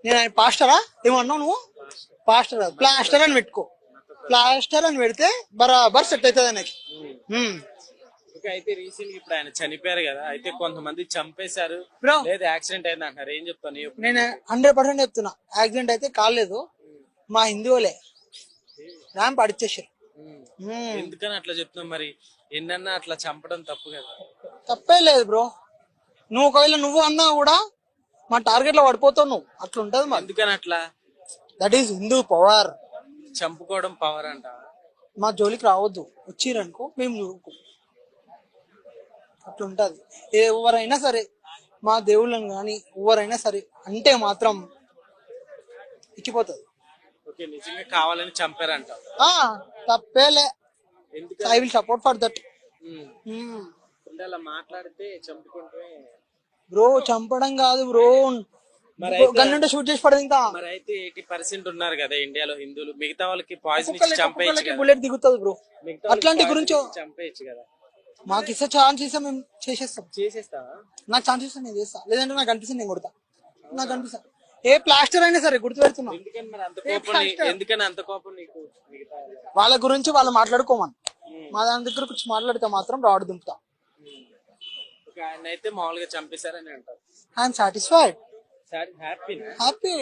నేను ఆయన పాస్టరా ఏమన్నావు నువ్వు? పాస్టర్ కాదు, ప్లాస్టర్ అని పెట్టుకో. ప్లాస్టర్ అని పెడితే బరాబర్ సెట్ అవుతుంది ఆయనకి. అయితే రీసెంట్ ఇప్పుడు ఆయన చనిపోయారు కదా, అయితే కొంతమంది చంపేశారు బ్రో లేదా యాక్సిడెంట్ అయింది అంటారు, ఏం చెప్తాను? నేను 100% చెప్తున్నా, యాక్సిడెంట్ అయితే కాలేదు. మా హిందువులే ర్యాంప్ అడిచేసారు. ఎందుకని అట్లా చెప్తున్నావు మరి? ఎన్నన్నా అట్లా చంపడం తప్పు కదా. తప్పే లేదు బ్రో, నువ్వు ఒకవేళ నువ్వు అన్నా కూడా మా టార్గెట్ లో పడిపోతావు నువ్వు, అట్లా ఉంటది మరి. ఎందుకని అట్లా? That is Hindu power. చంపుకోవడం పవర్ అంట. మా జోలికి రావద్దు, వచ్చిరనుకో మేము చూడుకో, అట్లా ఉంటది. ఎవరైనా సరే మా దేవుళ్ళని కానీ ఎవరైనా సరే అంటే మాత్రం ఎక్కిపోతుంది. ఓకే, నిజంగా కావాలని చంపారంట. తప్పేలే, ఎందుకు I will support for that. అలా మాట్లాడితే చంపుకుంటే బ్రో చంపడం కాదు బ్రో, గన్నుంటే షూట్ చేసి పడదు. ఇంకా మరి అయితే 80% ఉన్నారు కదా ఇండియాలో హిందువులు, మిగతా వాళ్ళకి పాయిజన్ ఇచ్చి చంపేయచ్చు కదా. బుల్లెట్ దిగుతుంది బ్రో, అట్లాంటి గురించి చంపేయచ్చు కదా. మాకు ఇస్తే ఛాన్స్ ఇస్తే మేము చేసేస్తాం. చేసేస్తావా? నాకు ఛాన్స్ ఇస్తే నేను చేస్తా, లేదంటే నాకు అనిపిస్తుంది నేను కొడతా. నాకు అనిపిస్తా ఏ ప్లాస్టర్ అయినా సరే గుర్తు పెడుతున్నా. ఎందుకని మరి అంత కోపం? ఎందుకని అంత కోపం నీకు? వాళ్ళ గురించి వాళ్ళు మాట్లాడుకోమని, మా దాని దగ్గర వచ్చి మాట్లాడితే మాత్రం రాడు దింపుతా. ఆయన అయితే మామూలుగా చంపేశారని అంటారు. I'm satisfied, happy. హ్యాపీ.